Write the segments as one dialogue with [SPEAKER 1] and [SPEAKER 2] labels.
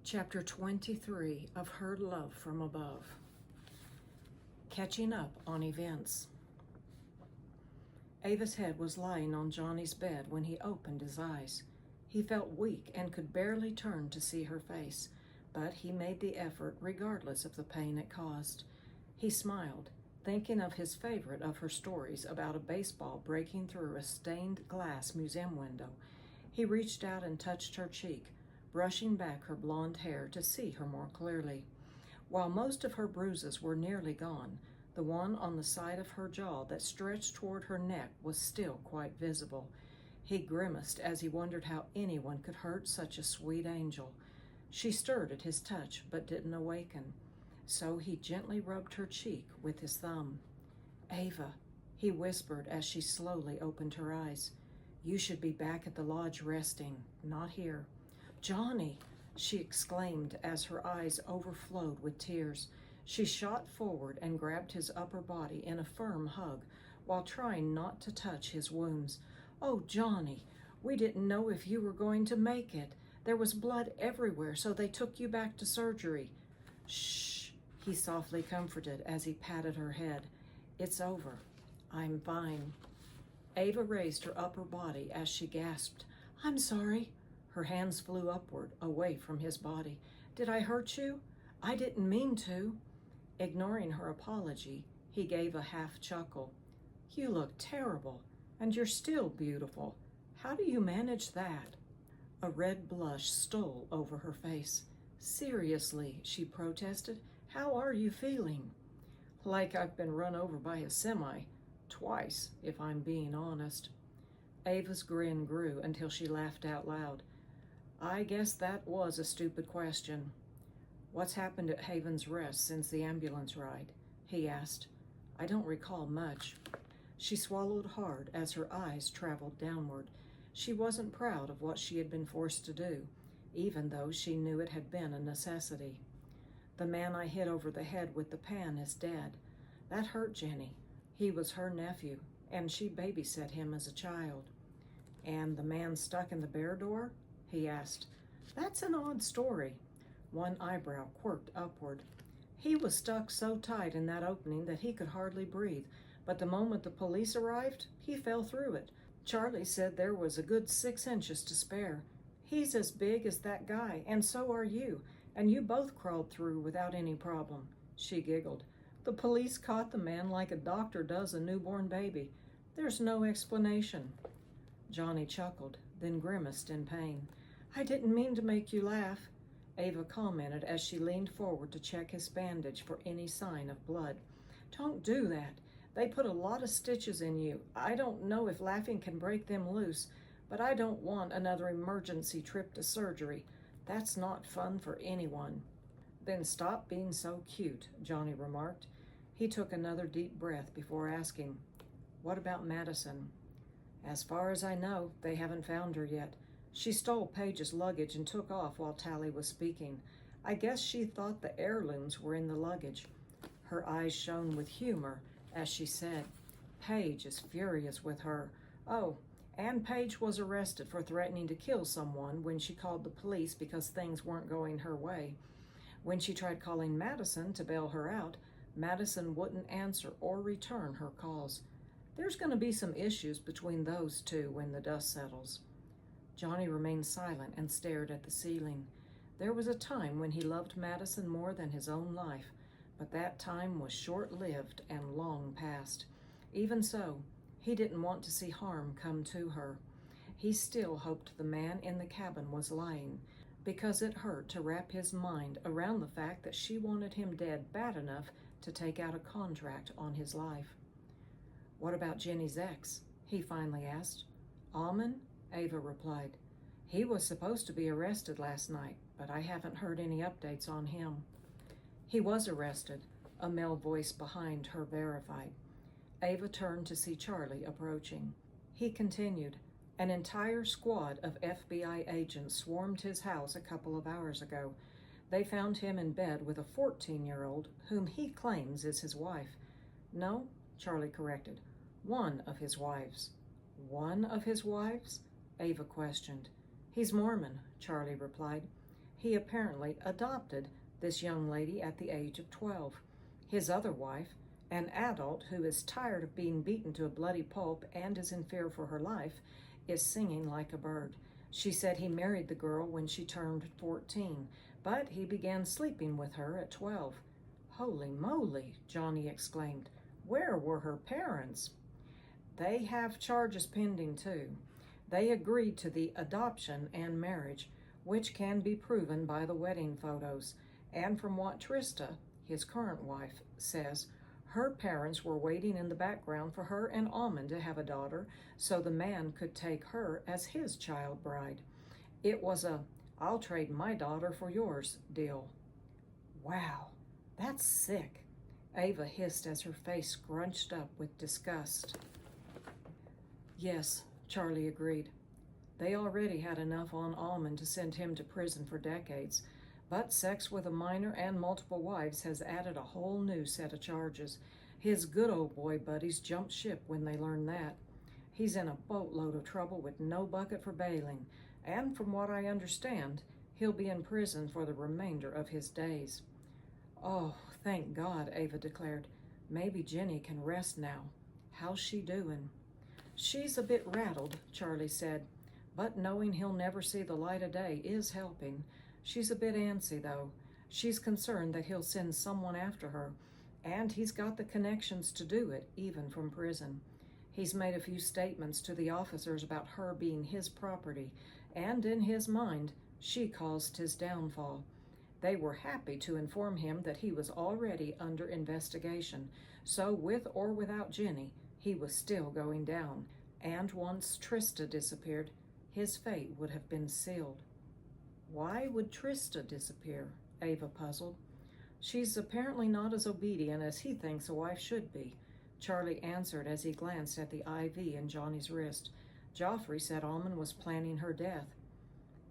[SPEAKER 1] Chapter 23 of Her Love from Above. Catching up on events. Ava's head was lying on Johnny's bed when he opened his eyes. He felt weak and could barely turn to see her face, but he made the effort regardless of the pain it caused. He smiled, thinking of his favorite of her stories about a baseball breaking through a stained glass museum window. He reached out and touched her cheek, brushing back her blonde hair to see her more clearly. While most of her bruises were nearly gone, the one on the side of her jaw that stretched toward her neck was still quite visible. He grimaced as he wondered how anyone could hurt such a sweet angel. She stirred at his touch but didn't awaken, so he gently rubbed her cheek with his thumb. "Ava," he whispered as she slowly opened her eyes. "You should be back at the lodge resting, not here." "Johnny!" she exclaimed as her eyes overflowed with tears. She shot forward and grabbed his upper body in a firm hug while trying not to touch his wounds. "Oh, Johnny, we didn't know if you were going to make it. There was blood everywhere, so they took you back to surgery." "Shh," he softly comforted as he patted her head. "It's over. I'm fine." Ava raised her upper body as she gasped, "I'm sorry." Her hands flew upward, away from his body. "Did I hurt you? I didn't mean to." Ignoring her apology, he gave a half chuckle. "You look terrible, and you're still beautiful. How do you manage that?" A red blush stole over her face. "Seriously," she protested, "how are you feeling?" "Like I've been run over by a semi. Twice, if I'm being honest." Ava's grin grew until she laughed out loud. "I guess that was a stupid question." "What's happened at Haven's Rest since the ambulance ride?" he asked. "I don't recall much." She swallowed hard as her eyes traveled downward. She wasn't proud of what she had been forced to do, even though she knew it had been a necessity. "The man I hit over the head with the pan is dead. That hurt Jenny. He was her nephew, and she babysat him as a child." "And the man stuck in the bear door?" he asked. "That's an odd story." One eyebrow quirked upward. "He was stuck so tight in that opening that he could hardly breathe, but the moment the police arrived, he fell through it. Charlie said there was a good 6 inches to spare. He's as big as that guy, and so are you, and you both crawled through without any problem." She giggled. "The police caught the man like a doctor does a newborn baby. There's no explanation." Johnny chuckled, then grimaced in pain. "I didn't mean to make you laugh," Ava commented as she leaned forward to check his bandage for any sign of blood. "Don't do that. They put a lot of stitches in you. I don't know if laughing can break them loose, but I don't want another emergency trip to surgery. That's not fun for anyone." "Then stop being so cute," Johnny remarked. He took another deep breath before asking, "What about Madison?" "As far as I know, they haven't found her yet. She stole Paige's luggage and took off while Tally was speaking. I guess she thought the heirlooms were in the luggage." Her eyes shone with humor as she said, "Paige is furious with her. Oh, and Paige was arrested for threatening to kill someone when she called the police because things weren't going her way. When she tried calling Madison to bail her out, Madison wouldn't answer or return her calls. There's going to be some issues between those two when the dust settles." Johnny remained silent and stared at the ceiling. There was a time when he loved Madison more than his own life, but that time was short-lived and long past. Even so, he didn't want to see harm come to her. He still hoped the man in the cabin was lying, because it hurt to wrap his mind around the fact that she wanted him dead bad enough to take out a contract on his life. "What about Jenny's ex?" he finally asked. "Almond?" Ava replied. "He was supposed to be arrested last night, but I haven't heard any updates on him." "He was arrested," a male voice behind her verified. Ava turned to see Charlie approaching. He continued, "An entire squad of FBI agents swarmed his house a couple of hours ago. They found him in bed with a 14-year-old whom he claims is his wife." "No," Charlie corrected. "One of his wives." "One of his wives?" Ava questioned. "He's Mormon," Charlie replied. He apparently adopted this young lady at the age of 12. His other wife, an adult who is tired of being beaten to a bloody pulp and is in fear for her life, is singing like a bird. She said he married the girl when she turned 14, but he began sleeping with her at 12. "Holy moly," Johnny exclaimed. "Where were her parents?" "They have charges pending too. They agreed to the adoption and marriage, which can be proven by the wedding photos. And from what Trista, his current wife, says, her parents were waiting in the background for her and Almond to have a daughter so the man could take her as his child bride. It was a 'I'll trade my daughter for yours' deal." "Wow, that's sick," Ava hissed as her face scrunched up with disgust. "Yes," Charlie agreed. They already had enough on Almond to send him to prison for decades, but sex with a minor and multiple wives has added a whole new set of charges. His good old boy buddies jumped ship when they learned that. He's in a boatload of trouble with no bucket for bailing, and from what I understand, he'll be in prison for the remainder of his days. "Oh, thank God," Ava declared. "Maybe Jenny can rest now. How's she doing?" "She's a bit rattled," Charlie said, "but knowing he'll never see the light of day is helping. She's a bit antsy, though. She's concerned that he'll send someone after her, and he's got the connections to do it, even from prison. He's made a few statements to the officers about her being his property, and in his mind, she caused his downfall. They were happy to inform him that he was already under investigation, so with or without Jenny, he was still going down, and once Trista disappeared, his fate would have been sealed." "Why would Trista disappear?" Ava puzzled. "She's apparently not as obedient as he thinks a wife should be," Charlie answered as he glanced at the IV in Johnny's wrist. "Joffrey said Almond was planning her death."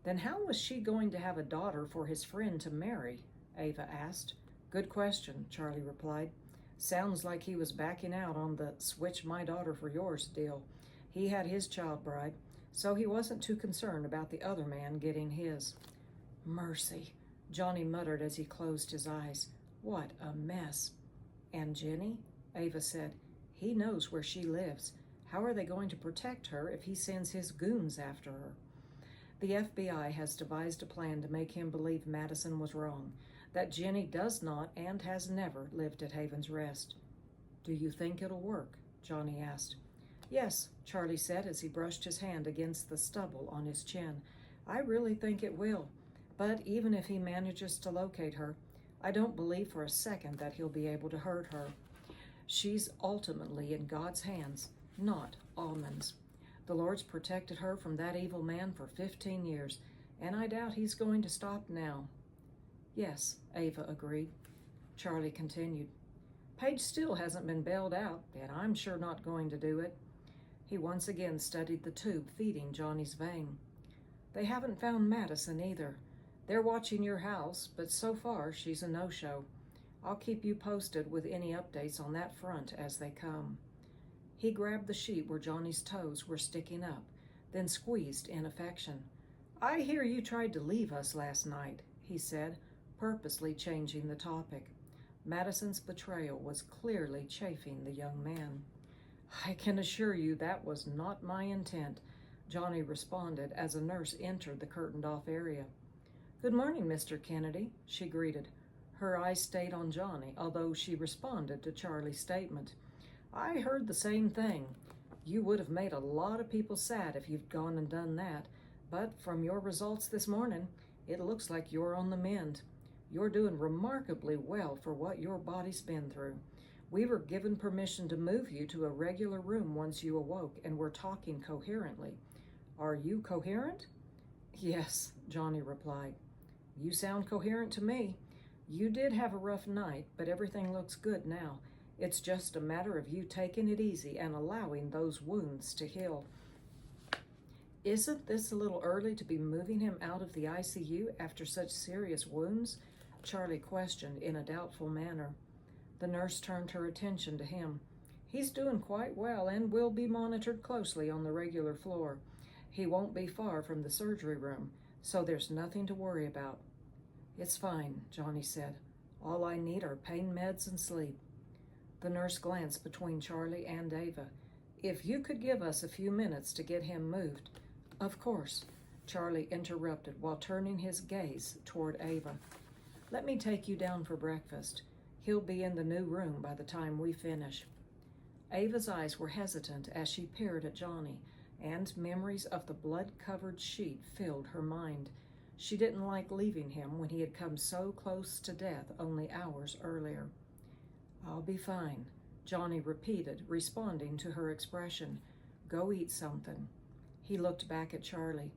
[SPEAKER 1] "Then how was she going to have a daughter for his friend to marry?" Ava asked. "Good question," Charlie replied. "Sounds like he was backing out on the 'switch my daughter for yours' deal. He had his child bride, so he wasn't too concerned about the other man getting his." "Mercy," Johnny muttered as he closed his eyes. "What a mess." "And Jenny?" Ava said. "He knows where she lives. How are they going to protect her if he sends his goons after her?" "The FBI has devised a plan to make him believe Madison was wrong, that Jenny does not and has never lived at Haven's Rest." "Do you think it'll work?" Johnny asked. "Yes," Charlie said as he brushed his hand against the stubble on his chin. "I really think it will. But even if he manages to locate her, I don't believe for a second that he'll be able to hurt her. She's ultimately in God's hands, not Almond's. The Lord's protected her from that evil man for 15 years, and I doubt he's going to stop now." "Yes," Ava agreed. Charlie continued. "Paige still hasn't been bailed out, and I'm sure not going to do it." He once again studied the tube feeding Johnny's vein. "They haven't found Madison either. They're watching your house, but so far she's a no-show. I'll keep you posted with any updates on that front as they come." He grabbed the sheet where Johnny's toes were sticking up, then squeezed in affection. "I hear you tried to leave us last night," he said, purposely changing the topic. Madison's betrayal was clearly chafing the young man. "I can assure you that was not my intent," Johnny responded as a nurse entered the curtained-off area. "Good morning, Mr. Kennedy," she greeted. Her eyes stayed on Johnny, although she responded to Charlie's statement. "I heard the same thing. You would have made a lot of people sad if you'd gone and done that, but from your results this morning, it looks like you're on the mend. You're doing remarkably well for what your body's been through. We were given permission to move you to a regular room once you awoke and were talking coherently. Are you coherent?" "Yes," Johnny replied. "You sound coherent to me. You did have a rough night, but everything looks good now. It's just a matter of you taking it easy and allowing those wounds to heal." "Isn't this a little early to be moving him out of the ICU after such serious wounds?" Charlie questioned in a doubtful manner. The nurse turned her attention to him. "He's doing quite well and will be monitored closely on the regular floor. He won't be far from the surgery room, so there's nothing to worry about." "It's fine," Johnny said. "All I need are pain meds and sleep." The nurse glanced between Charlie and Ava. "If you could give us a few minutes to get him moved." "Of course," Charlie interrupted while turning his gaze toward Ava. "Let me take you down for breakfast. He'll be in the new room by the time we finish." Ava's eyes were hesitant as she peered at Johnny, and memories of the blood-covered sheet filled her mind. She didn't like leaving him when he had come so close to death only hours earlier. "I'll be fine," Johnny repeated, responding to her expression. "Go eat something." He looked back at Charlie.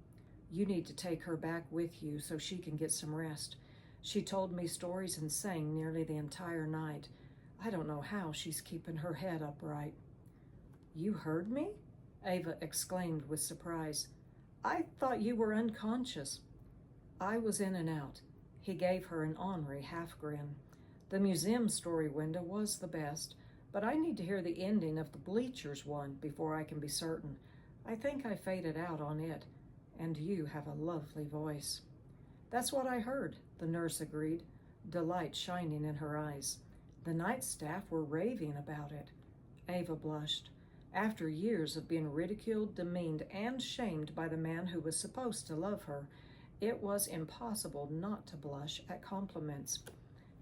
[SPEAKER 1] "You need to take her back with you so she can get some rest. She told me stories and sang nearly the entire night. I don't know how she's keeping her head upright." "You heard me?" Ava exclaimed with surprise. "I thought you were unconscious." "I was in and out." He gave her an ornery half-grin. "The museum story window was the best, but I need to hear the ending of the bleachers one before I can be certain. I think I faded out on it, and you have a lovely voice." "That's what I heard," the nurse agreed, delight shining in her eyes. "The night staff were raving about it." Ava blushed. After years of being ridiculed, demeaned, and shamed by the man who was supposed to love her, it was impossible not to blush at compliments.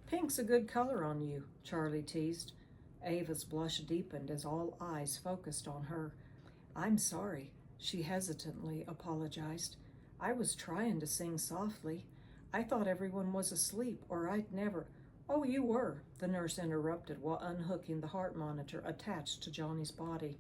[SPEAKER 1] "Pink's a good color on you," Charlie teased. Ava's blush deepened as all eyes focused on her. "I'm sorry," she hesitantly apologized. "I was trying to sing softly. I thought everyone was asleep, or I'd never—" "Oh, you were," the nurse interrupted while unhooking the heart monitor attached to Johnny's body.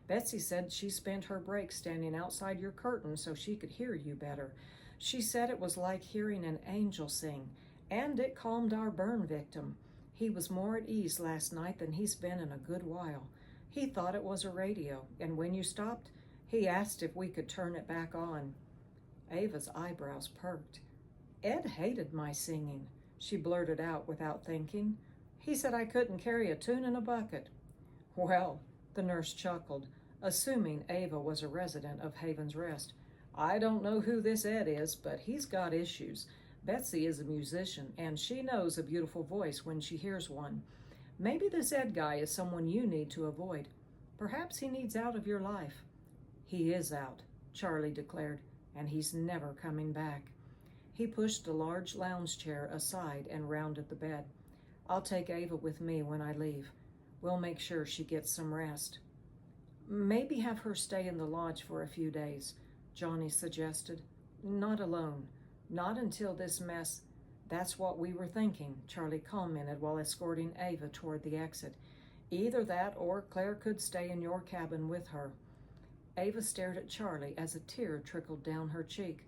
[SPEAKER 1] "Betsy said she spent her break standing outside your curtain so she could hear you better. She said it was like hearing an angel sing, and it calmed our burn victim. He was more at ease last night than he's been in a good while. He thought it was a radio, and when you stopped, he asked if we could turn it back on." Ava's eyebrows perked. "Ed hated my singing," she blurted out without thinking. "He said I couldn't carry a tune in a bucket." "Well," the nurse chuckled, assuming Ava was a resident of Haven's Rest, "I don't know who this Ed is, but he's got issues. Betsy is a musician, and she knows a beautiful voice when she hears one. Maybe this Ed guy is someone you need to avoid. Perhaps he needs out of your life." "He is out," Charlie declared, "and he's never coming back." He pushed a large lounge chair aside and rounded the bed. "I'll take Ava with me when I leave. We'll make sure she gets some rest." "Maybe have her stay in the lodge for a few days," Johnny suggested. "Not alone. Not until this mess—" "That's what we were thinking," Charlie commented while escorting Ava toward the exit. "Either that or Claire could stay in your cabin with her." Ava stared at Charlie as a tear trickled down her cheek.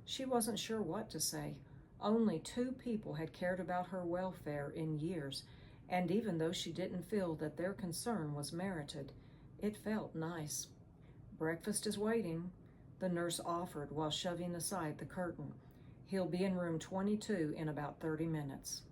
[SPEAKER 1] She wasn't sure what to say. Only two people had cared about her welfare in years, and even though she didn't feel that their concern was merited, it felt nice. "Breakfast is waiting," the nurse offered while shoving aside the curtain. "He'll be in room 22 in about 30 minutes."